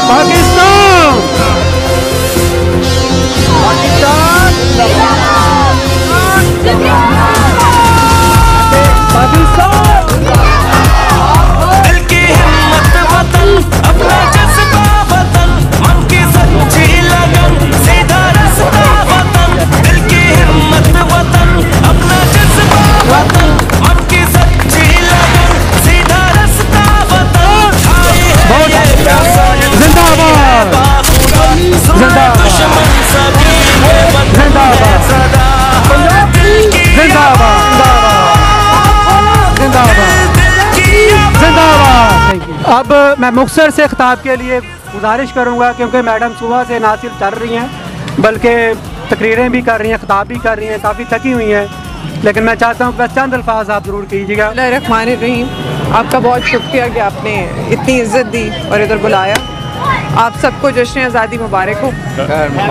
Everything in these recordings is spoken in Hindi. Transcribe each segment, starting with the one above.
पाकिस्तान दिल की हिम्मत वतन, अपना जज्बा वतन, मन की सच्ची लगन, सीधा रास्ता वतन। दिल की हिम्मत वतन, अपना जज्बा वतन, मन की सच्ची लगन, सीधा रास्ता वतन। जिंदाबाद जिंदाबाद अब मैं मुख्तसर से खिताब के लिए गुजारिश करूंगा, क्योंकि मैडम सुबह से ना सिर्फ चल रही हैं बल्कि तकरीरें भी कर रही हैं, खिताब भी कर रही हैं, काफ़ी थकी हुई हैं, लेकिन मैं चाहता हूँ बस चंद अल्फाज आप ज़रूर कीजिएगा। बिस्मिल्लाहिर्रहमानिर्रहीम। आपका बहुत शुक्रिया कि आपने इतनी इज़्ज़त दी और इधर बुलाया। आप सबको जश्न आज़ादी मुबारक हो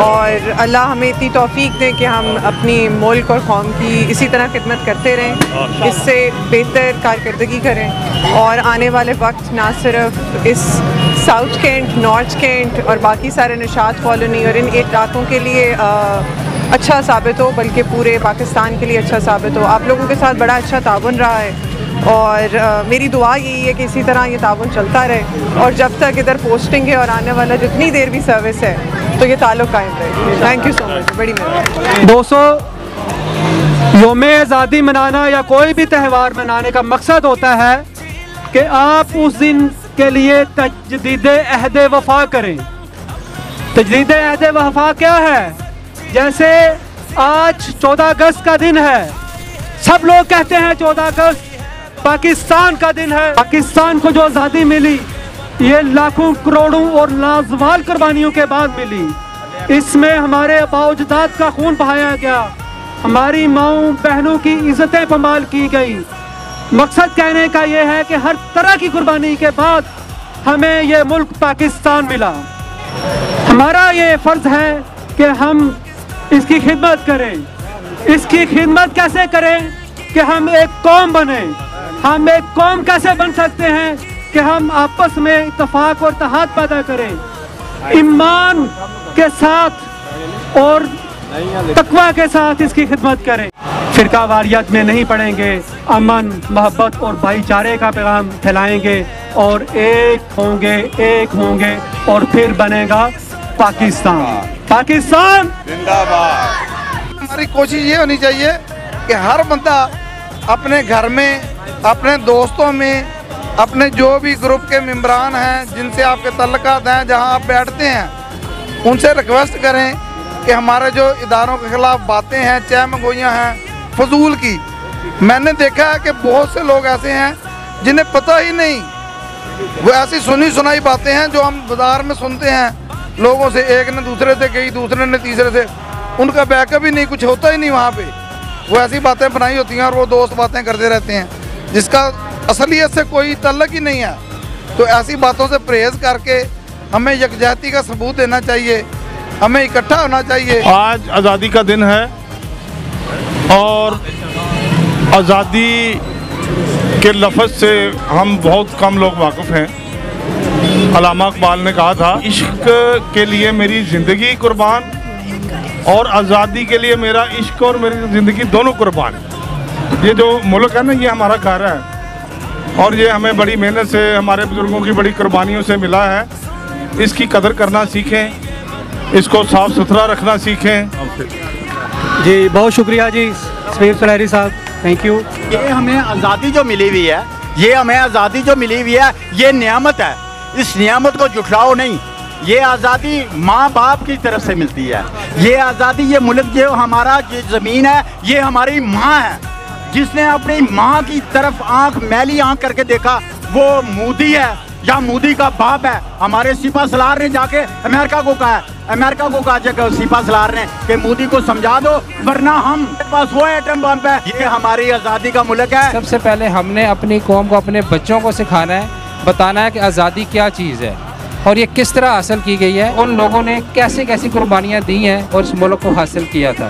और अल्लाह हमें इतनी तौफीक दे कि हम अपनी मुल्क और कौम की इसी तरह खिदमत करते रहें, इससे बेहतर कारकर्दगी करें और आने वाले वक्त ना सिर्फ इस साउथ कैंट, नॉर्थ कैंट और बाकी सारे निशात कॉलोनी और इन इलाकों के लिए अच्छा साबित हो, बल्कि पूरे पाकिस्तान के लिए अच्छा साबित हो। आप लोगों के साथ बड़ा अच्छा ताउन रहा है और मेरी दुआ यही है कि इसी तरह ये ताउन चलता रहे और जब तक इधर पोस्टिंग है और आने वाला जितनी देर भी सर्विस है तो ये ताल्लुक़ कायम रहे। थैंक यू सो मच, बड़ी मेहरबानी। दोस्तों, यौम आज़ादी मनाना या कोई भी त्यौहार मनाने का मकसद होता है कि आप उस दिन के लिए तजदीद अहद वफा करें। तजदीद अहद वफा क्या है? जैसे आज 14 अगस्त का दिन है, सब लोग कहते हैं 14 अगस्त पाकिस्तान का दिन है। पाकिस्तान को जो आज़ादी मिली ये लाखों करोड़ों और लाजवाल कुर्बानियों के बाद मिली। इसमें हमारे आबाओ-अजदाद का खून बहाया गया, हमारी माओं बहनों की इज्जतें पमाल की गई। मकसद कहने का ये है कि हर तरह की कुर्बानी के बाद हमें ये मुल्क पाकिस्तान मिला। हमारा ये फ़र्ज़ है कि हम इसकी खिदमत करें। इसकी खिदमत कैसे करें? कि हम एक कौम बने। हम एक कौम कैसे बन सकते हैं? कि हम आपस में इत्तेफाक और इत्तेहाद पैदा करें, ईमान के साथ और तकवा के साथ इसकी खिदमत करें। फिरका वारियत में नहीं पड़ेंगे, अमन, मोहब्बत और भाईचारे का पैगाम फैलाएंगे और एक होंगे और फिर बनेगा पाकिस्तान। पाकिस्तान जिंदाबाद। हमारी कोशिश ये होनी चाहिए कि हर बंदा अपने घर में, अपने दोस्तों में, अपने जो भी ग्रुप के मेंबरान हैं जिनसे आपके तल्लुकात हैं, जहां आप बैठते हैं, उनसे रिक्वेस्ट करें कि हमारे जो इदारों के खिलाफ बातें हैं, चहमगोइयाँ हैं फजूल की। मैंने देखा है कि बहुत से लोग ऐसे हैं जिन्हें पता ही नहीं, वो ऐसी सुनी सुनाई बातें हैं जो हम बाजार में सुनते हैं लोगों से, एक ने दूसरे से कही, दूसरे ने तीसरे से, उनका बैकअप ही नहीं, कुछ होता ही नहीं वहाँ पे। वो ऐसी बातें बनाई होती हैं और वो दोस्त बातें करते रहते हैं जिसका असलियत से कोई तल्लुक ही नहीं है। तो ऐसी बातों से परहेज़ करके हमें यकजहती का सबूत देना चाहिए, हमें इकट्ठा होना चाहिए। आज आज़ादी का दिन है और आज़ादी के लफ्ज़ से हम बहुत कम लोग वाकिफ़ हैं। अल्लामा इकबाल ने कहा था, इश्क के लिए मेरी ज़िंदगी कुर्बान और आज़ादी के लिए मेरा इश्क और मेरी ज़िंदगी दोनों कुर्बान। ये जो मुल्क है ना, ये हमारा घर है और ये हमें बड़ी मेहनत से, हमारे बुजुर्गों की बड़ी कुर्बानियों से मिला है। इसकी कदर करना सीखें, इसको साफ़ सुथरा रखना सीखें। जी बहुत शुक्रिया जी सफीर सुलहरी साहब, थैंक यू। ये हमें आज़ादी जो मिली हुई है, ये हमें आज़ादी जो मिली हुई है, ये नियामत है। इस नियामत को जुटलाओ नहीं। ये आज़ादी माँ बाप की तरफ से मिलती है। ये आज़ादी, ये मुल्क जो हमारा, ये ज़मीन है, ये हमारी माँ है। जिसने अपनी माँ की तरफ आंख, मैली आंख करके देखा, वो मोदी है या मोदी का बाप है। हमारे सिपा सलार ने जाके अमेरिका को कहा जाकर सिपा सलार ने कि मोदी को समझा दो वरना हम पास वो एटम बम है। ये हमारी आज़ादी का मुल्क है। सबसे पहले हमने अपनी कौम को, अपने बच्चों को सिखाना है, बताना है कि आज़ादी क्या चीज़ है और ये किस तरह हासिल की गई है, उन लोगों ने कैसे कैसी कुर्बानियाँ दी हैं और इस मुल्क को हासिल किया था।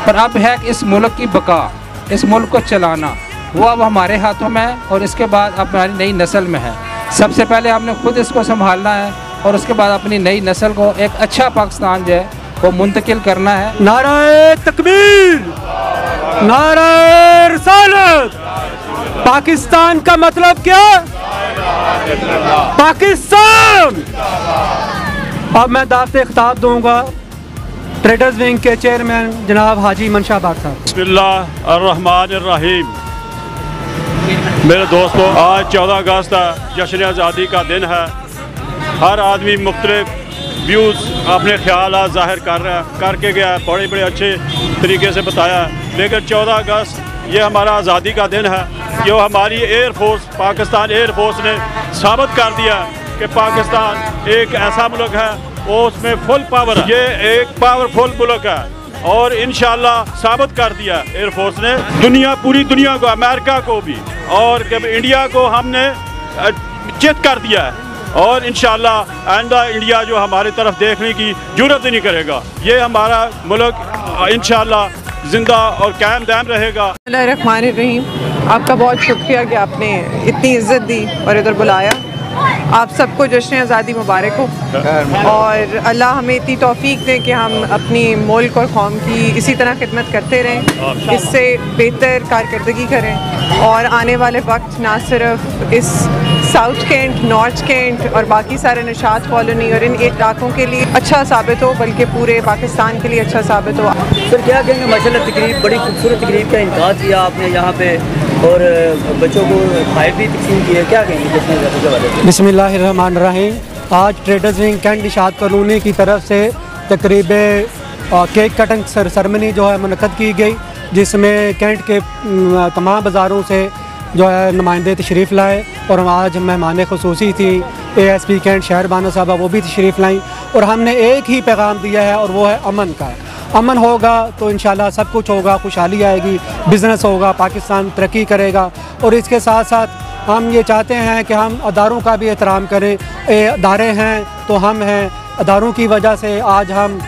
पर अब है कि इस मुल्क की बका, इस मुल्क को चलाना, वो अब हमारे हाथों में है और इसके बाद अब हमारी नई नस्ल में है। सबसे पहले हमने खुद इसको संभालना है और उसके बाद अपनी नई नस्ल को एक अच्छा पाकिस्तान जो है वो मुंतकिल करना है। नारे तकबीर, नारे रिसालत। पाकिस्तान का मतलब क्या? पाकिस्तान। अब मैं दावत खिताब दूंगा ट्रेडर्स विंग के चेयरमैन जनाब हाजी मंशा बाग साहब। बिस्मिल्लाहिर्रहमानिर्रहीम। मेरे दोस्तों, आज 14 अगस्त है, जश्न आज़ादी का दिन है। हर आदमी मुख्तलिफ व्यूज़ अपने ख्याल ज़ाहिर करके गया है, बड़े बड़े अच्छे तरीके से बताया है। लेकिन 14 अगस्त ये हमारा आज़ादी का दिन है, जो हमारी air force, Pakistan air force ने साबित कर दिया कि पाकिस्तान एक ऐसा मुल्क है वो उसमें फुल पावर है। ये एक पावरफुल मुल्क है और इंशाल्लाह साबित कर दिया एयर फोर्स ने पूरी दुनिया को, अमेरिका को भी और इंडिया को हमने चित कर दिया है। और इंशाल्लाह आइंदा इंडिया जो हमारी तरफ देखने की जरूरत ही नहीं करेगा। ये हमारा मुल्क इंशाल्लाह जिंदा और कायम दायम रहेगा। बिस्मिल्लाहिर्रहमानिर्रहीम। आपका बहुत शुक्रिया कि आपने इतनी इज़्ज़त दी और इधर बुलाया। आप सबको जश्न आज़ादी मुबारक हो और अल्लाह हमें इतनी तौफीक दें कि हम अपनी मुल्क और कौम की इसी तरह खिदमत करते रहें, इससे बेहतर कारकर्दगी करें और आने वाले वक्त ना सिर्फ इस साउथ कैंट, नॉर्थ कैंट और बाकी सारे निशात कॉलोनी और इन इलाकों के लिए अच्छा साबित हो, बल्कि पूरे पाकिस्तान के लिए अच्छा साबित हो। सर क्या कहेंगे, माशाल्लाह तकरीब, बड़ी खूबसूरत तकरीब का इनकाद किया आपने यहाँ पे और बच्चों को खाए भी तकसीम किया, क्या कहेंगे जश्न आज़ादी के बारे में? बिस्मिल्लाहिर्रहमानिर्रहीम। आज traders wing cantt Nishat colony की तरफ से तकरीब केक कटिंग सेरेमनी जो है मुनक़द की गई, जिसमें कैंट के तमाम बाज़ारों से जो है नुमाइंदे तशरीफ़ लाए और आज मेहमान खुसूसी थी ASP कैंट शहर बानो साहबा, वो भी तशरीफ़ लाई और हमने एक ही पैगाम दिया है और वो है अमन का। अमन होगा तो इंशाल्लाह सब कुछ होगा, खुशहाली आएगी, बिज़नेस होगा, पाकिस्तान तरक्की करेगा। और इसके साथ साथ हम ये चाहते हैं कि हम अदारों का भी एहतराम करें। अदारे हैं तो हम हैं, अदारों की वजह से आज हम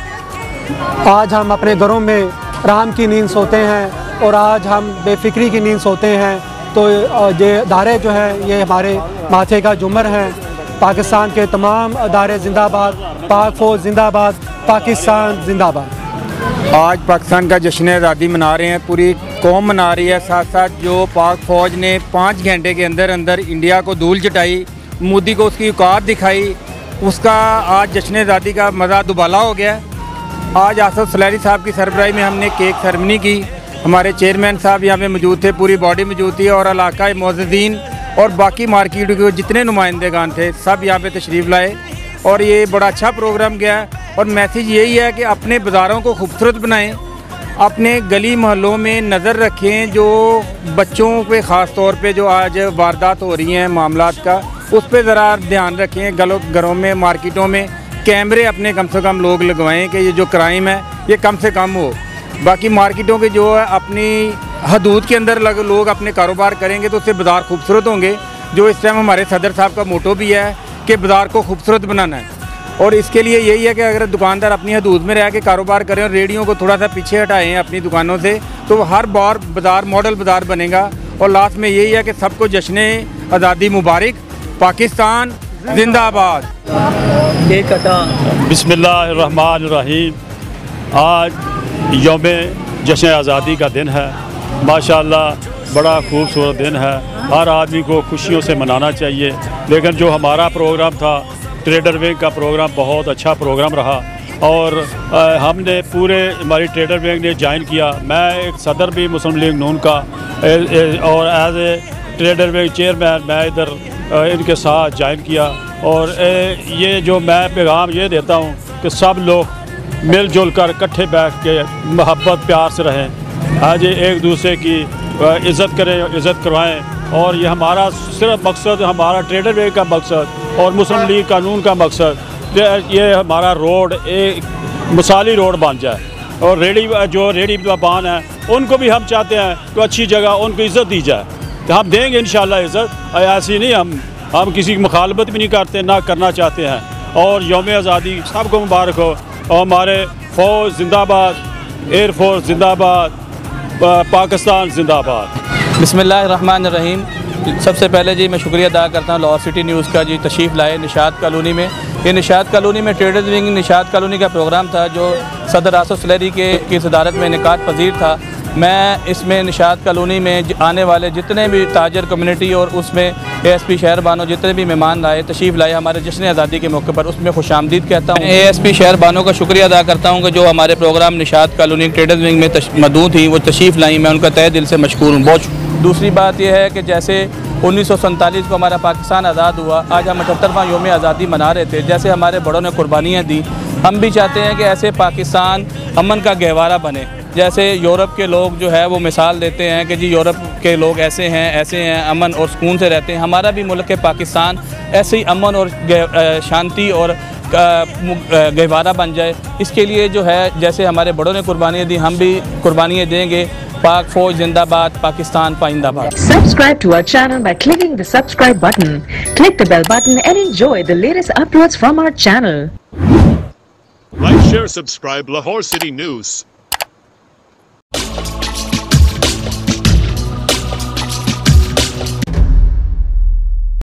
अपने घरों में आराम की नींद सोते हैं और आज हम बेफिक्री की नींद सोते हैं। तो ये अदारे जो हैं ये हमारे माथे का जुमर हैं। पाकिस्तान के तमाम अदारे जिंदाबाद, पाक फ़ौज जिंदाबाद, पाकिस्तान जिंदाबाद। आज पाकिस्तान का जश्न आज़ादी मना रहे हैं, पूरी कौम मना रही है। साथ साथ जो पाक फ़ौज ने 5 घंटे के अंदर अंदर इंडिया को धूल चटाई, मोदी को उसकी औकात दिखाई, उसका आज जश्न आज़ादी का मज़ा दुबाला हो गया। आज आसफ सलैरी साहब की सरबराही में हमने केक सेरेमनी की। हमारे चेयरमैन साहब यहाँ पे मौजूद थे, पूरी बॉडी मौजूद थी और इलाका मुअज़्ज़िज़ीन और बाकी मार्केट के जितने नुमाइंदेगान थे सब यहाँ पे तशरीफ़ लाए और ये बड़ा अच्छा प्रोग्राम गया। और मैसेज यही है कि अपने बाज़ारों को खूबसूरत बनाएं, अपने गली मोहल्लों में नज़र रखें। जो बच्चों पे ख़ास तौर पे जो आज वारदात हो रही हैं मामलात का, उस पर ज़रा ध्यान रखें। घरों में, मार्केटों में कैमरे अपने कम से कम लोग लगवाएं कि ये जो क्राइम है ये कम से कम हो। बाकी मार्केटों के जो है अपनी हदूद के अंदर लोग अपने कारोबार करेंगे तो उससे बाज़ार खूबसूरत होंगे। जो इस टाइम हमारे सदर साहब का मोटो भी है कि बाज़ार को खूबसूरत बनाना है और इसके लिए यही है कि अगर दुकानदार अपनी हदूद में रह के कारोबार करें और रेडियों को थोड़ा सा पीछे हटाएं अपनी दुकानों से, तो हर बार बाज़ार मॉडल बाज़ार बनेगा। और लास्ट में यही है कि सबको जश्न आज़ादी मुबारक, पाकिस्तान जिंदाबाद। बिस्मिल्लाहिर्रहमानिर्रहीम। आज यौम जश्न आज़ादी का दिन है। माशाअल्लाह बड़ा खूबसूरत दिन है, हर आदमी को खुशियों से मनाना चाहिए। लेकिन जो हमारा प्रोग्राम था ट्रेडर विंग का प्रोग्राम, बहुत अच्छा प्रोग्राम रहा और हमने पूरे हमारी ट्रेडर विंग ने ज्वाइन किया। मैं एक सदर भी मुस्लिम लीग नून का और as a trader wing chairman मैं इधर इनके साथ ज्वाइन किया। और ये जो मैं पैगाम ये देता हूँ कि सब लोग मिलजुल कर इकट्ठे बैठ के मोहब्बत प्यार से रहें, आज एक दूसरे की इज़्ज़त करें, इज़्ज़त करवाएं। और ये हमारा सिर्फ मकसद, हमारा ट्रेडर विंग का मकसद और मुस्लिम लीग कानून का मकसद, ये हमारा रोड एक मिसाली रोड बन जाए। और रेडी बान है उनको भी हम चाहते हैं कि अच्छी जगह उनको इज़्ज़त दी जाए, तो हम देंगे इंशाल्लाह इज़्ज़त। ऐसी नहीं, हम किसी की मुखालबत भी नहीं करते, ना करना चाहते हैं। और यौम आज़ादी सबको मुबारक हो और हमारे फ़ौज जिंदाबाद, एयर फोर्स जिंदाबाद, पाकिस्तान जिंदाबाद। बिस्मिल्लाहिर्रहमानिर्रहीम। सबसे पहले जी मैं शुक्रिया अदा करता हूँ लाहौर सिटी न्यूज़ का जी, तशरीफ़ लाए निशात कॉलोनी में ये निशात कॉलोनी में ट्रेडर्स विंग निशात कॉलोनी का प्रोग्राम था जो सदर आसफ सलेरी की सदारत में इनेकाद पजीर था। मैं इसमें निशात कॉलोनी में आने वाले जितने भी ताजर कम्युनिटी और उसमें ASP शहर बानो जितने भी मेहमान लाए तशरीफ़ लाए हमारे जश्न आज़ादी के मौके पर, उसमें खुशामदीद कहता हूँ। ASP शहर बानो का शुक्रिया अदा करता हूँ कि जो हमारे programme Nishat colony traders wing में मदऊ थी वो तशरीफ़ लाई, मैं उनका तहे दिल से मशकूर हूँ। बहुत दूसरी बात यह है कि जैसे 1947 को हमारा पाकिस्तान आज़ाद हुआ, आज हम 78वां योम आज़ादी मना रहे थे। जैसे हमारे बड़ों ने कुर्बानियाँ दी, हम भी चाहते हैं कि ऐसे पाकिस्तान अमन का गहवारा बने। जैसे यूरोप के लोग जो है वो मिसाल देते हैं कि जी यूरोप के लोग ऐसे हैं अमन और सुकून से रहते हैं। हमारा भी मुल्क है पाकिस्तान ऐसे ही अमन और शांति और गहवारा बन जाए, इसके लिए जो है जैसे हमारे बड़ों ने कुर्बानियाँ दी हम भी कुर्बानियाँ देंगे। पाक फौज जिंदाबाद, Pakistan पाइंदाबाद। Subscribe to our channel by clicking the subscribe button. Click the bell button and enjoy the latest uploads from our channel. Like, share, subscribe Lahore City News.